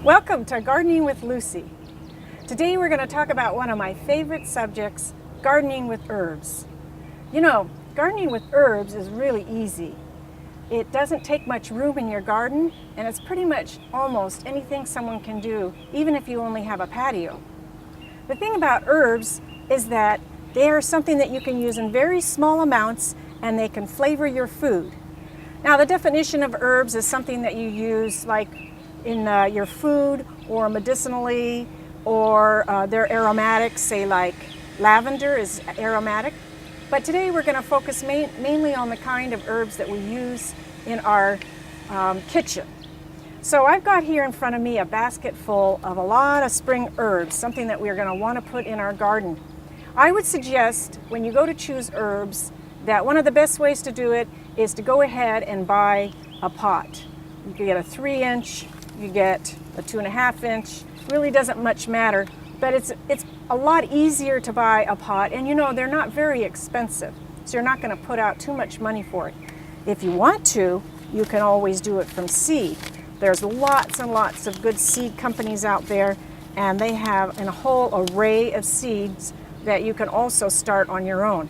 Welcome to Gardening with Lucy. Today we're going to talk about one of my favorite subjects, gardening with herbs. You know, gardening with herbs is really easy. It doesn't take much room in your garden, and it's pretty much almost anything someone can do, even if you only have a patio. The thing about herbs is that they are something that you can use in very small amounts and they can flavor your food. Now, the definition of herbs is something that you use like in your food or medicinally, or they're aromatics, say like lavender is aromatic. But today we're going to focus mainly on the kind of herbs that we use in our kitchen. So I've got here in front of me a basket full of a lot of spring herbs, something that we're going to want to put in our garden. I would suggest when you go to choose herbs that one of the best ways to do it is to go ahead and buy a pot. You can get a 3-inch, you get a 2.5-inch, really doesn't much matter, but it's a lot easier to buy a pot, and you know, they're not very expensive, so you're not going to put out too much money for it. If you want to, you can always do it from seed. There's lots and lots of good seed companies out there, and they have a whole array of seeds that you can also start on your own.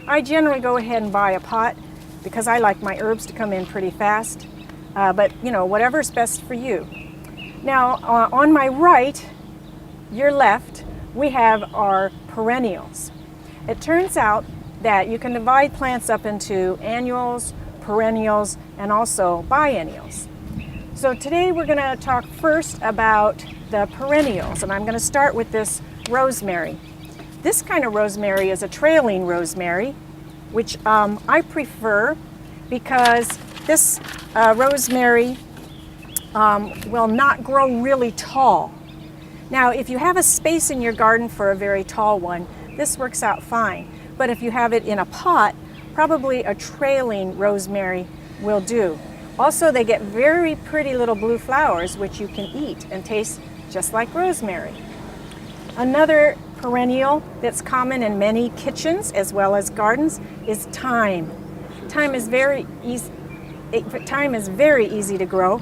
I generally go ahead and buy a pot because I like my herbs to come in pretty fast. But you know, whatever's best for you. Now, on my right, your left, we have our perennials. It turns out that you can divide plants up into annuals, perennials, and also biennials. So today we're going to talk first about the perennials, and I'm going to start with this rosemary. This kind of rosemary is a trailing rosemary, which I prefer because this rosemary will not grow really tall. Now, if you have a space in your garden for a very tall one, this works out fine. But if you have it in a pot, probably a trailing rosemary will do. Also, they get very pretty little blue flowers, which you can eat and taste just like rosemary. Another perennial that's common in many kitchens as well as gardens is thyme. Thyme is very easy to grow,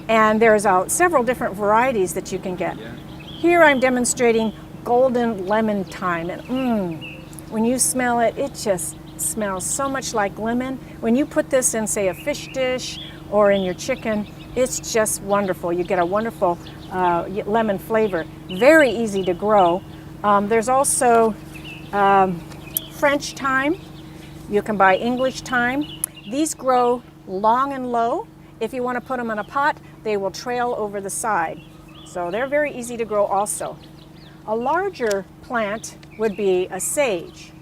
and there's several different varieties that you can get. Here I'm demonstrating golden lemon thyme, and when you smell it, it just smells so much like lemon. When you put this in, say, a fish dish or in your chicken, it's just wonderful. You get a wonderful lemon flavor. Very easy to grow. There's also French thyme. You can buy English thyme. These grow long and low. If you want to put them in a pot, they will trail over the side. So they're very easy to grow also. A larger plant would be a sage.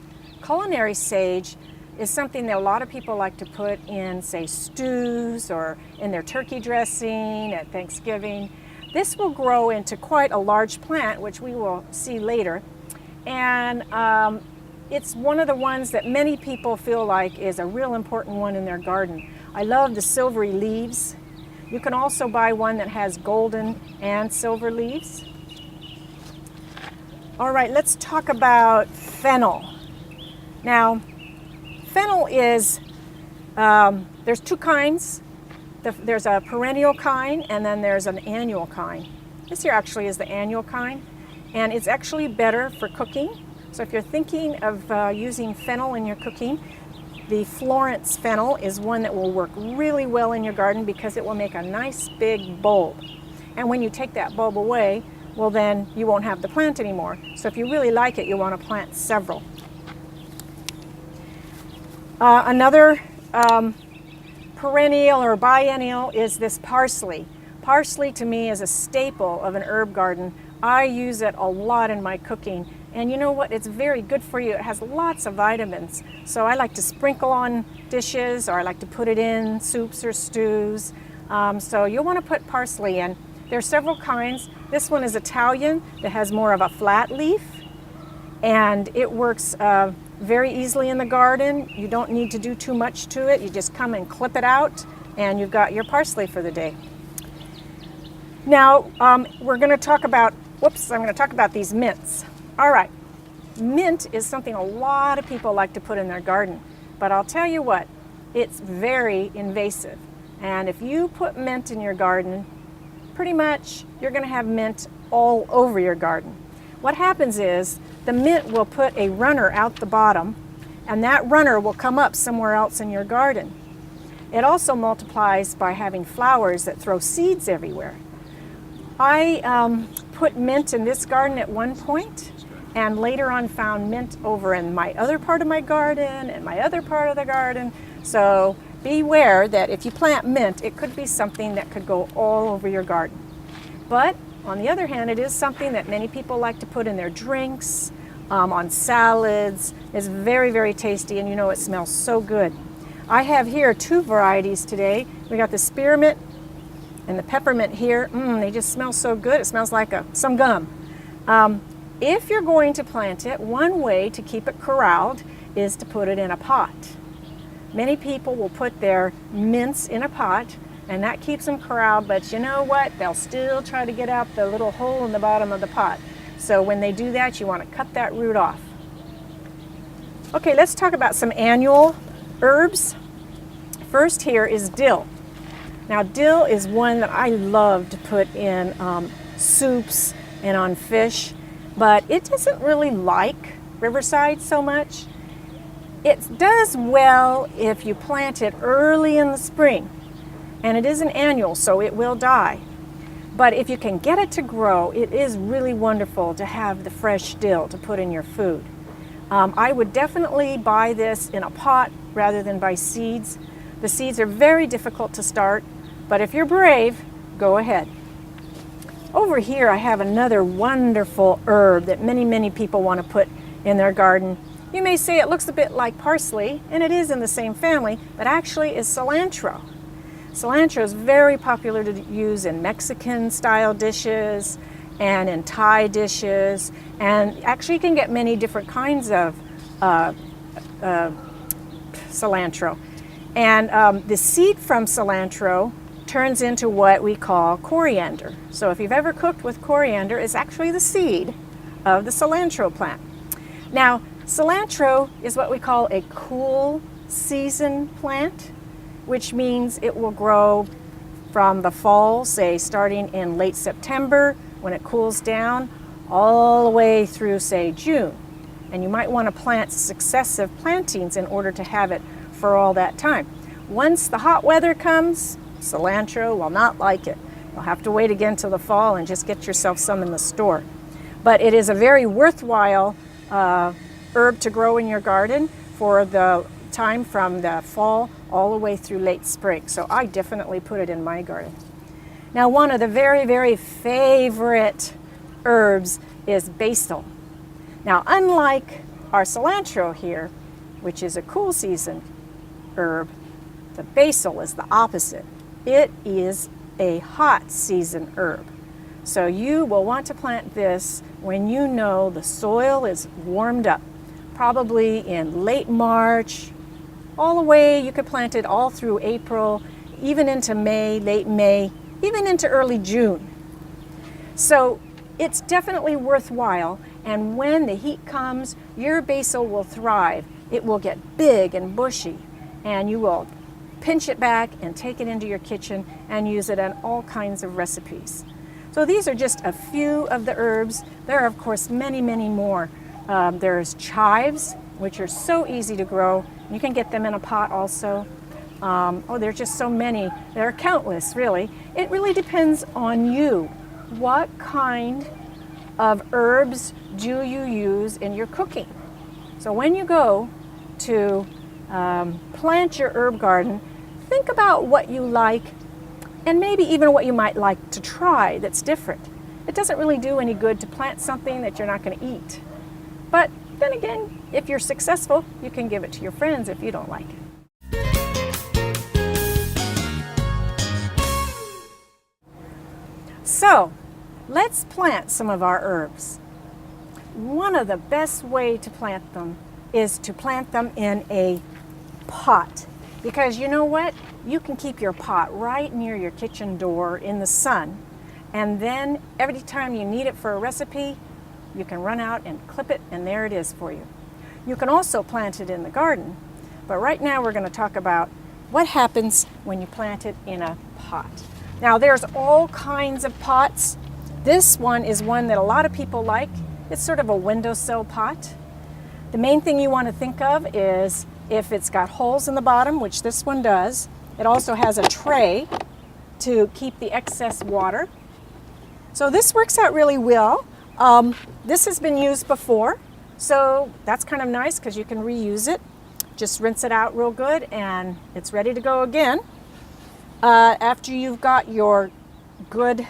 Culinary sage is something that a lot of people like to put in, say, stews or in their turkey dressing at Thanksgiving. This will grow into quite a large plant, which we will see later. And it's one of the ones that many people feel like is a real important one in their garden. I love the silvery leaves. You can also buy one that has golden and silver leaves. All right, let's talk about fennel. Now, fennel is, there's two kinds. There's a perennial kind and then there's an annual kind. This here actually is the annual kind, and it's actually better for cooking. So if you're thinking of using fennel in your cooking, the Florence fennel is one that will work really well in your garden because it will make a nice big bulb. And when you take that bulb away, well, then you won't have the plant anymore. So if you really like it, you'll want to plant several. Another perennial or biennial is this parsley. Parsley to me is a staple of an herb garden. I use it a lot in my cooking. And you know what? It's very good for you. It has lots of vitamins. So I like to sprinkle on dishes, or I like to put it in soups or stews. So you'll want to put parsley in. There are several kinds. This one is Italian that has more of a flat leaf, and it works very easily in the garden. You don't need to do too much to it. You just come and clip it out, and you've got your parsley for the day. Now, we're going to talk about, I'm going to talk about these mints. All right, mint is something a lot of people like to put in their garden, but I'll tell you what, it's very invasive. And if you put mint in your garden, pretty much you're going to have mint all over your garden. What happens is the mint will put a runner out the bottom, and that runner will come up somewhere else in your garden. It also multiplies by having flowers that throw seeds everywhere. I put mint in this garden at one point, and later on found mint over in my other part of my garden and my other part of the garden. So beware that if you plant mint, it could be something that could go all over your garden. But on the other hand, it is something that many people like to put in their drinks, on salads. It's very, very tasty, and you know it smells so good. I have here two varieties today. We got the spearmint and the peppermint here. They just smell so good. It smells like some gum. If you're going to plant it, one way to keep it corralled is to put it in a pot. Many people will put their mints in a pot, and that keeps them corralled, but you know what? They'll still try to get out the little hole in the bottom of the pot. So when they do that, you want to cut that root off. Okay, let's talk about some annual herbs. First here is dill. Now dill is one that I love to put in soups and on fish, but it doesn't really like Riverside so much. It does well if you plant it early in the spring, and it is an annual, so it will die. But if you can get it to grow, it is really wonderful to have the fresh dill to put in your food. I would definitely buy this in a pot rather than buy seeds. The seeds are very difficult to start, but if you're brave, go ahead. Over here I have another wonderful herb that many, many people want to put in their garden. You may say it looks a bit like parsley, and it is in the same family, but actually is cilantro. Cilantro is very popular to use in Mexican style dishes and in Thai dishes, and actually you can get many different kinds of cilantro. And the seed from cilantro turns into what we call coriander. So if you've ever cooked with coriander, it's actually the seed of the cilantro plant. Now, cilantro is what we call a cool season plant, which means it will grow from the fall, say starting in late September when it cools down, all the way through, say, June. And you might want to plant successive plantings in order to have it for all that time. Once the hot weather comes, cilantro will not like it. You'll have to wait again till the fall and just get yourself some in the store. But it is a very worthwhile herb to grow in your garden for the time from the fall all the way through late spring. So I definitely put it in my garden. Now, one of the very, very favorite herbs is basil. Now, unlike our cilantro here, which is a cool season herb, the basil is the opposite. It is a hot season herb. So you will want to plant this when you know the soil is warmed up, probably in late March, all the way. You could plant it all through April, even into May, late May, even into early June. So it's definitely worthwhile, and when the heat comes, your basil will thrive. It will get big and bushy, and you will pinch it back and take it into your kitchen and use it in all kinds of recipes. So these are just a few of the herbs. There are, of course, many, many more. There's chives, which are so easy to grow. You can get them in a pot also. There are just so many. There are countless, really. It really depends on you. What kind of herbs do you use in your cooking? So when you go to plant your herb garden, think about what you like and maybe even what you might like to try that's different. It doesn't really do any good to plant something that you're not going to eat. But then again, if you're successful, you can give it to your friends if you don't like it. So, let's plant some of our herbs. One of the best ways to plant them is to plant them in a pot. Because you know what? You can keep your pot right near your kitchen door in the sun, and then every time you need it for a recipe, you can run out and clip it, and there it is for you. You can also plant it in the garden, but right now we're going to talk about what happens when you plant it in a pot. Now there's all kinds of pots. This one is one that a lot of people like. It's sort of a windowsill pot. The main thing you want to think of is if it's got holes in the bottom, which this one does. It also has a tray to keep the excess water. So this works out really well. This has been used before, so that's kind of nice because you can reuse it. Just rinse it out real good and it's ready to go again. After you've got your good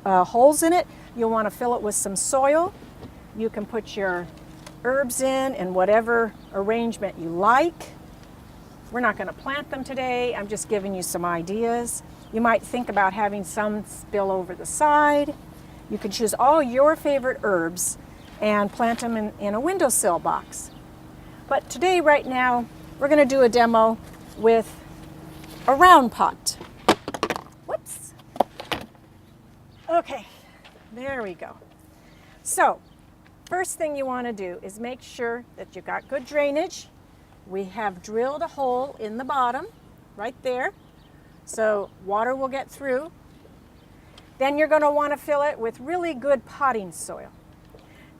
holes in it, you'll want to fill it with some soil. You can put your herbs in whatever arrangement you like. We're not going to plant them today. I'm just giving you some ideas. You might think about having some spill over the side. You can choose all your favorite herbs and plant them in a windowsill box. But today, right now, we're going to do a demo with a round pot. Whoops. Okay, there we go. So, first thing you want to do is make sure that you've got good drainage. We have drilled a hole in the bottom, right there, so water will get through. Then you're going to want to fill it with really good potting soil.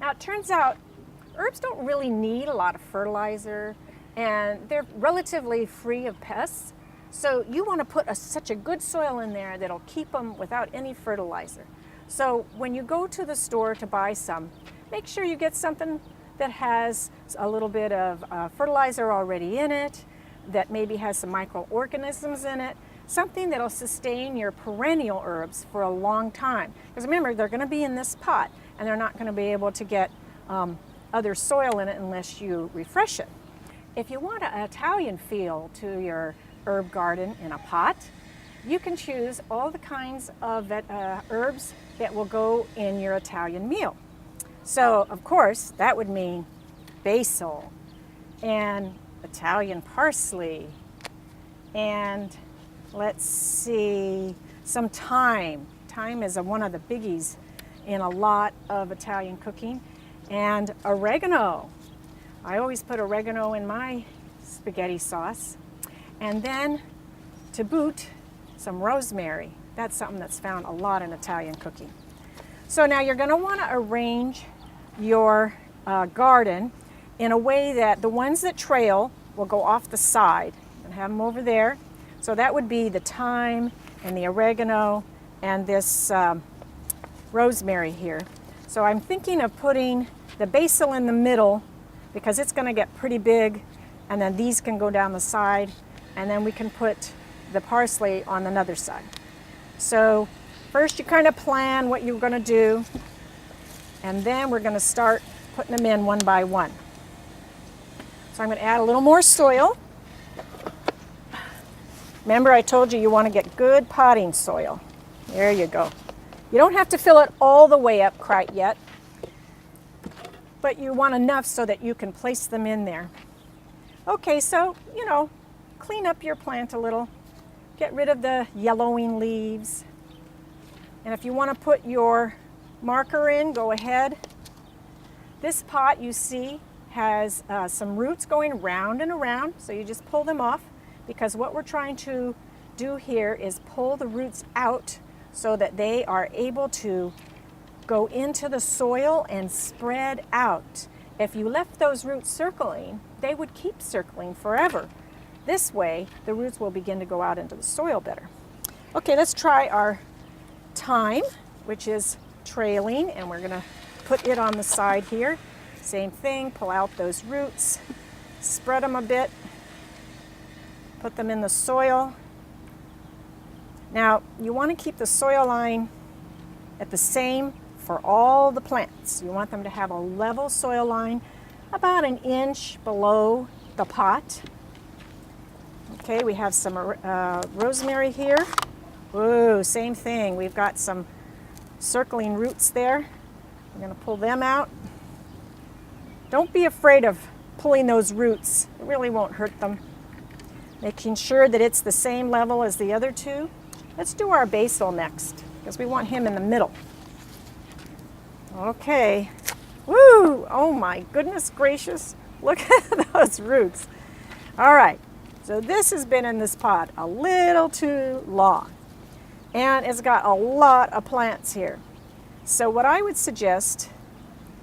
Now it turns out herbs don't really need a lot of fertilizer and they're relatively free of pests. So you want to put such a good soil in there that'll keep them without any fertilizer. So when you go to the store to buy some, make sure you get something that has a little bit of fertilizer already in it, that maybe has some microorganisms in it, something that'll sustain your perennial herbs for a long time. Because remember, they're going to be in this pot and they're not going to be able to get other soil in it unless you refresh it. If you want an Italian feel to your herb garden in a pot, you can choose all the kinds of herbs that will go in your Italian meal. So, of course, that would mean basil and Italian parsley and let's see, some thyme. Thyme is one of the biggies in a lot of Italian cooking. And oregano. I always put oregano in my spaghetti sauce. And then, to boot, some rosemary. That's something that's found a lot in Italian cooking. So now you're going to want to arrange your garden in a way that the ones that trail will go off the side. And have them over there. So that would be the thyme and the oregano and this rosemary here. So I'm thinking of putting the basil in the middle because it's going to get pretty big, and then these can go down the side, and then we can put the parsley on another side. So first you kind of plan what you're going to do, and then we're going to start putting them in one by one. So I'm going to add a little more soil. Remember, I told you want to get good potting soil. There you go. You don't have to fill it all the way up quite yet, but you want enough so that you can place them in there. Okay, so, clean up your plant a little. Get rid of the yellowing leaves. And if you want to put your marker in, go ahead. This pot, you see, has some roots going round and around, so you just pull them off, because what we're trying to do here is pull the roots out so that they are able to go into the soil and spread out. If you left those roots circling, they would keep circling forever. This way, the roots will begin to go out into the soil better. Okay, let's try our thyme, which is trailing, and we're gonna put it on the side here. Same thing, pull out those roots, spread them a bit, put them in the soil. Now, you want to keep the soil line at the same for all the plants. You want them to have a level soil line about an inch below the pot. Okay, we have some rosemary here. Whoa, same thing. We've got some circling roots there. We're going to pull them out. Don't be afraid of pulling those roots. It really won't hurt them. Making sure that it's the same level as the other two. Let's do our basil next, because we want him in the middle. Okay. Woo! Oh my goodness gracious. Look at those roots. All right. So this has been in this pot a little too long. And it's got a lot of plants here. So what I would suggest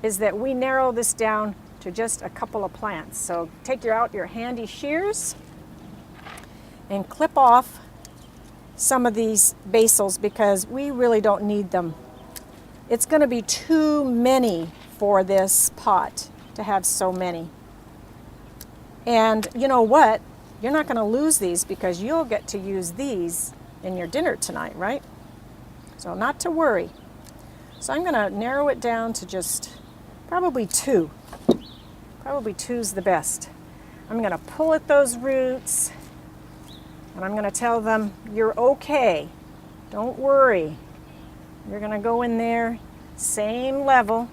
is that we narrow this down to just a couple of plants. So take out your handy shears and clip off some of these basils because we really don't need them. It's going to be too many for this pot to have so many. And you know what? You're not going to lose these because you'll get to use these in your dinner tonight, right? So not to worry. So I'm going to narrow it down to just probably two. Probably two's the best. I'm going to pull at those roots and I'm going to tell them, you're okay. Don't worry. You're going to go in there, same level.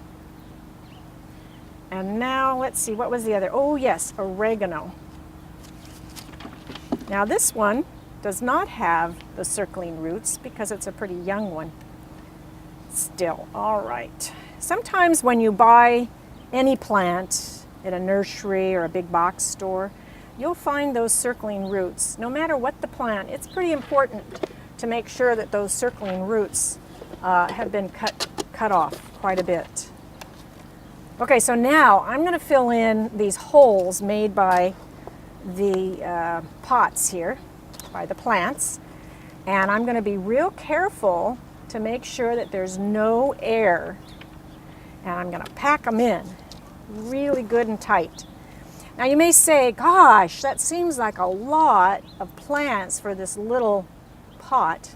And now let's see, what was the other? Oh yes, oregano. Now this one does not have the circling roots because it's a pretty young one. Still, all right. Sometimes when you buy any plant in a nursery or a big box store, you'll find those circling roots. No matter what the plant, it's pretty important to make sure that those circling roots have been cut off quite a bit. Okay, so now I'm going to fill in these holes made by the pots here, by the plants, and I'm going to be real careful to make sure that there's no air, and I'm going to pack them in really good and tight. Now you may say, gosh, that seems like a lot of plants for this little pot,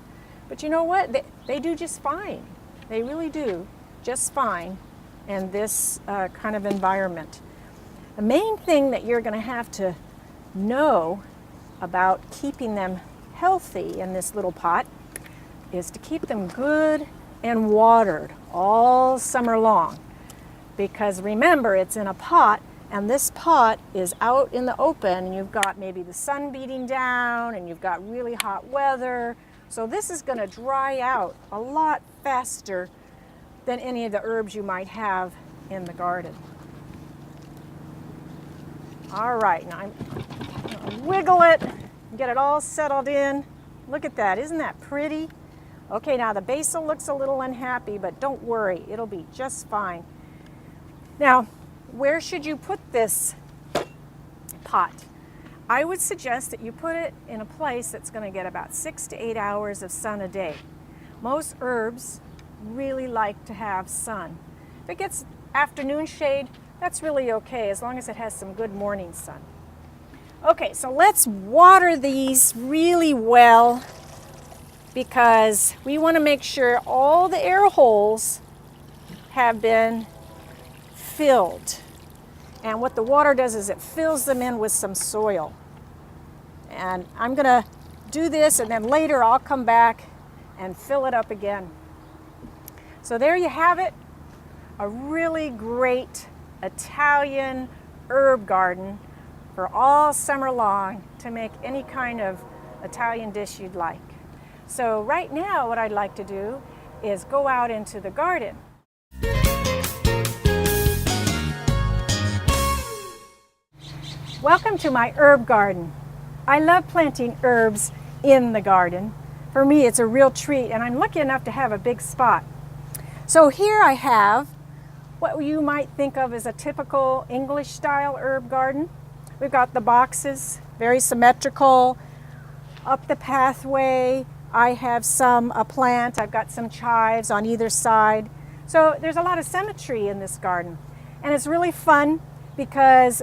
but you know what? They do just fine. They really do just fine in this kind of environment. The main thing that you're going to have to know about keeping them healthy in this little pot is to keep them good and watered all summer long. Because remember, it's in a pot, and this pot is out in the open, and you've got maybe the sun beating down, and you've got really hot weather. So this is going to dry out a lot faster than any of the herbs you might have in the garden. All right, now I'm going to wiggle it and get it all settled in. Look at that, isn't that pretty? Okay, now the basil looks a little unhappy, but don't worry, it'll be just fine. Now, where should you put this pot? I would suggest that you put it in a place that's going to get about 6 to 8 hours of sun a day. Most herbs really like to have sun. If it gets afternoon shade, that's really okay as long as it has some good morning sun. Okay, so let's water these really well because we want to make sure all the air holes have been filled. And what the water does is it fills them in with some soil. And I'm going to do this, and then later I'll come back and fill it up again. So there you have it, a really great Italian herb garden for all summer long to make any kind of Italian dish you'd like. So right now what I'd like to do is go out into the garden. Welcome to my herb garden. I love planting herbs in the garden. For me, it's a real treat, and I'm lucky enough to have a big spot. So here I have what you might think of as a typical English style herb garden. We've got the boxes, very symmetrical. Up the pathway, I have a plant. I've got some chives on either side. So there's a lot of symmetry in this garden. And it's really fun because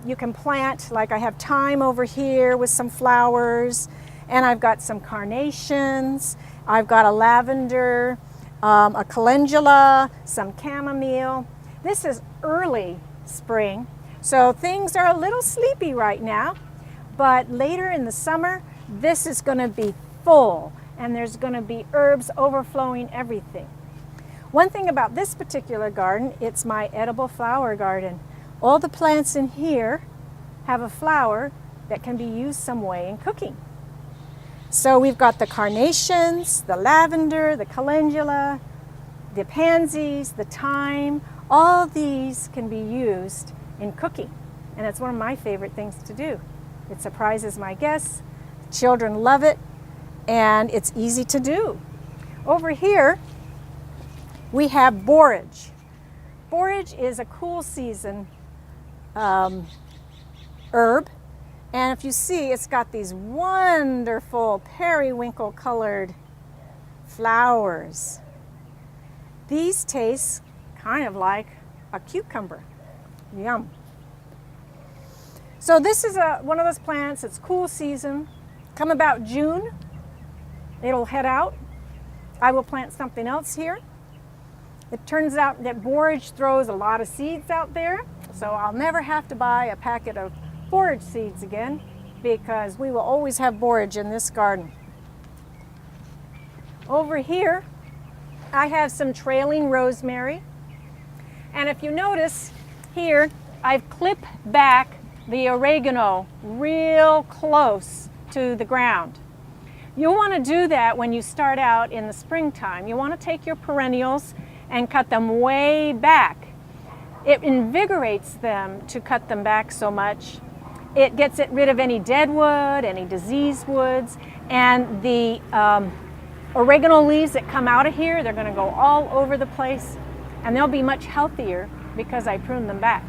you can plant, like I have thyme over here with some flowers, and I've got some carnations, I've got a lavender, a calendula, some chamomile. This is early spring, so things are a little sleepy right now, but later in the summer, this is going to be full, and there's going to be herbs overflowing everything. One thing about this particular garden, it's my edible flower garden. All the plants in here have a flower that can be used some way in cooking. So we've got the carnations, the lavender, the calendula, the pansies, the thyme. All these can be used in cooking, and it's one of my favorite things to do. It surprises my guests. Children love it, and it's easy to do. Over here, we have borage. Borage is a cool season herb, and if you see, it's got these wonderful periwinkle colored flowers. These taste kind of like a cucumber. Yum. So this is one of those plants. It's cool season. Come about June, it'll head out. I will plant something else here. It turns out that borage throws a lot of seeds out there, so I'll never have to buy a packet of borage seeds again, because we will always have borage in this garden. Over here, I have some trailing rosemary. And if you notice here, I've clipped back the oregano real close to the ground. You'll want to do that when you start out in the springtime. You want to take your perennials and cut them way back. It invigorates them to cut them back so much. It gets rid of any dead wood, any diseased woods, and the oregano leaves that come out of here, they're going to go all over the place, and they'll be much healthier because I pruned them back.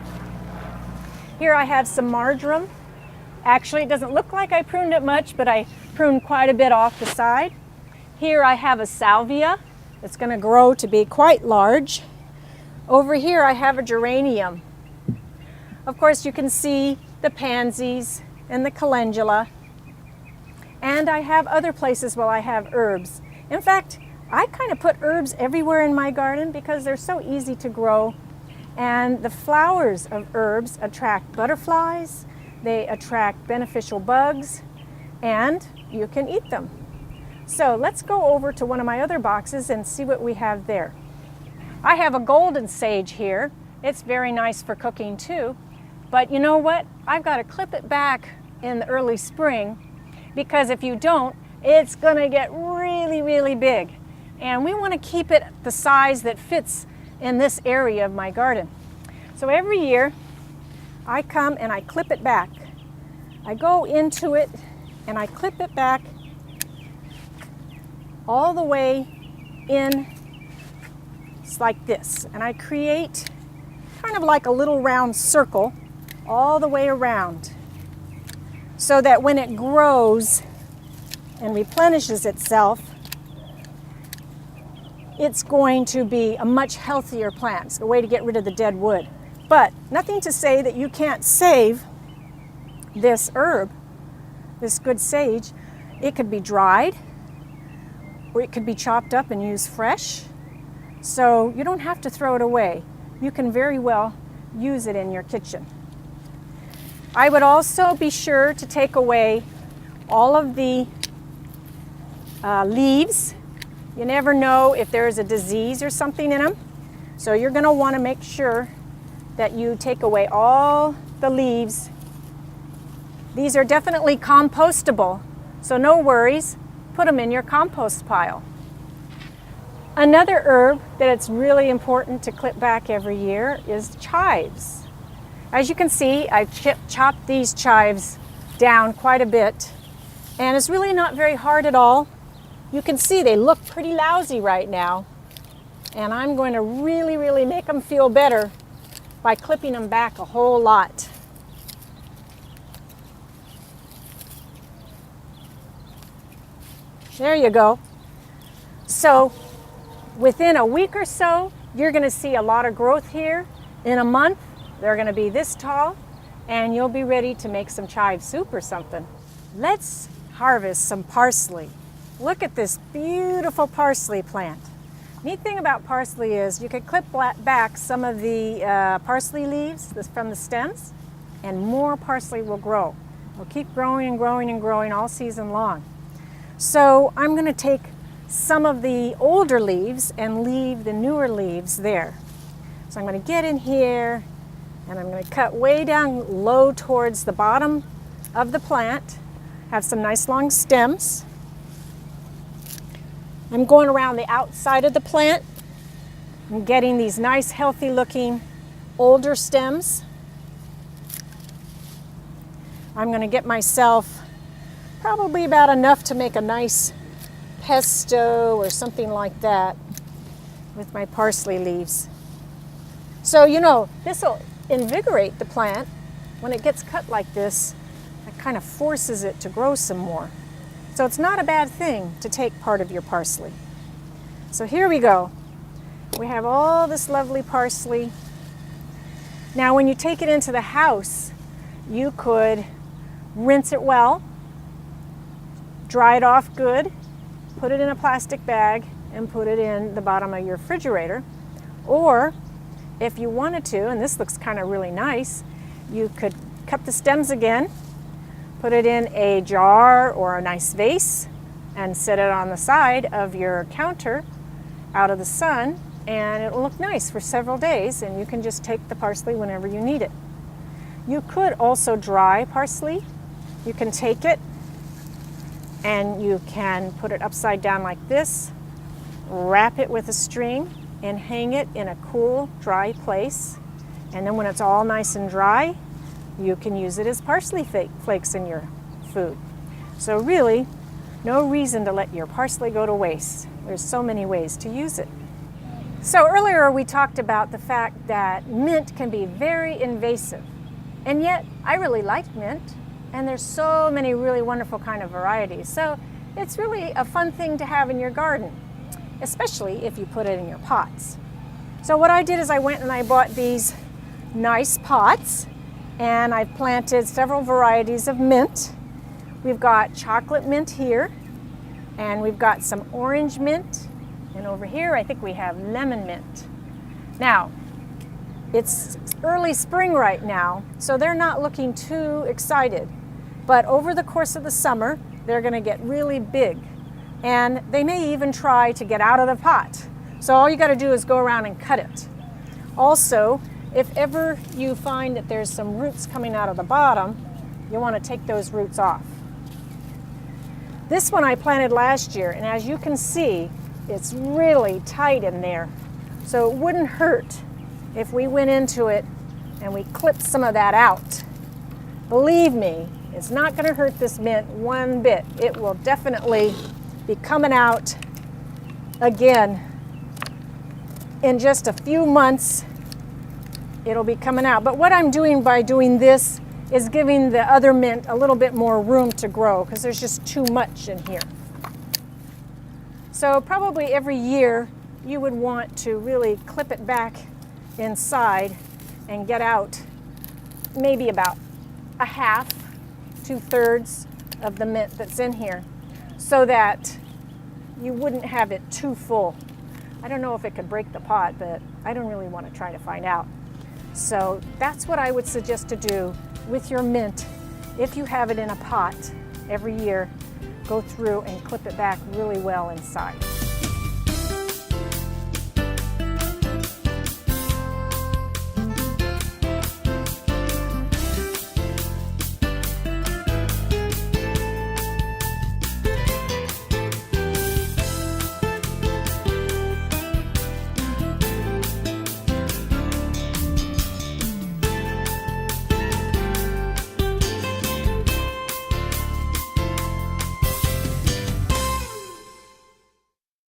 Here I have some marjoram. Actually, it doesn't look like I pruned it much, but I pruned quite a bit off the side. Here I have a salvia. It's going to grow to be quite large. Over here I have a geranium. Of course, you can see the pansies and the calendula. And I have other places where I have herbs. In fact, I kind of put herbs everywhere in my garden because they're so easy to grow. And the flowers of herbs attract butterflies, they attract beneficial bugs, and you can eat them. So let's go over to one of my other boxes and see what we have there. I have a golden sage here. It's very nice for cooking too. But you know what? I've got to clip it back in the early spring, because if you don't, it's going to get really, really big. And we want to keep it the size that fits in this area of my garden. So every year I come and I clip it back. I go into it and I clip it back all the way in. It's like this. And I create kind of like a little round circle all the way around, so that when it grows and replenishes itself, it's going to be a much healthier plant. It's a way to get rid of the dead wood. But nothing to say that you can't save this herb, this good sage. It could be dried, or it could be chopped up and used fresh. So you don't have to throw it away. You can very well use it in your kitchen. I would also be sure to take away all of the leaves. You never know if there's a disease or something in them. So you're going to want to make sure that you take away all the leaves. These are definitely compostable, so no worries. Put them in your compost pile. Another herb that it's really important to clip back every year is chives. As you can see, I've chopped these chives down quite a bit, and it's really not very hard at all. You can see they look pretty lousy right now, and I'm going to really, really make them feel better by clipping them back a whole lot. There you go. So within a week or so, you're going to see a lot of growth here. In a month, they're going to be this tall, and you'll be ready to make some chive soup or something. Let's harvest some parsley. Look at this beautiful parsley plant. Neat thing about parsley is you can clip back some of the parsley leaves from the stems, and more parsley will grow. It'll keep growing and growing and growing all season long. So I'm going to take some of the older leaves and leave the newer leaves there. So I'm going to get in here, and I'm going to cut way down low towards the bottom of the plant. Have some nice long stems. I'm going around the outside of the plant. I'm getting these nice, healthy looking older stems. I'm going to get myself probably about enough to make a nice pesto or something like that with my parsley leaves. So, you know, this will invigorate the plant. When it gets cut like this, it kind of forces it to grow some more. So it's not a bad thing to take part of your parsley. So here we go. We have all this lovely parsley. Now when you take it into the house, you could rinse it well, dry it off good, put it in a plastic bag, and put it in the bottom of your refrigerator. Or if you wanted to, and this looks kind of really nice, you could cut the stems again, put it in a jar or a nice vase, and set it on the side of your counter out of the sun, and it'll look nice for several days, and you can just take the parsley whenever you need it. You could also dry parsley. You can take it and you can put it upside down like this, wrap it with a string, and hang it in a cool, dry place. And then when it's all nice and dry, you can use it as parsley flakes in your food. So really, no reason to let your parsley go to waste. There's so many ways to use it. So earlier we talked about the fact that mint can be very invasive. And yet, I really like mint, and there's so many really wonderful kind of varieties. So it's really a fun thing to have in your garden, especially if you put it in your pots. So what I did is I went and I bought these nice pots, and I've planted several varieties of mint. We've got chocolate mint here, and we've got some orange mint, and over here I think we have lemon mint. Now, it's early spring right now, so they're not looking too excited. But over the course of the summer, they're going to get really big. And they may even try to get out of the pot. So all you got to do is go around and cut it. Also, if ever you find that there's some roots coming out of the bottom, you want to take those roots off. This one I planted last year, and as you can see, it's really tight in there. So it wouldn't hurt if we went into it and we clipped some of that out. Believe me, it's not going to hurt this mint one bit. It will definitely be coming out again in just a few months. It'll be coming out. But what I'm doing by doing this is giving the other mint a little bit more room to grow, because there's just too much in here. So probably every year you would want to really clip it back inside and get out maybe about a half, 2/3 of the mint that's in here, so that you wouldn't have it too full. I don't know if it could break the pot, but I don't really want to try to find out. So that's what I would suggest to do with your mint. If you have it in a pot every year, go through and clip it back really well inside.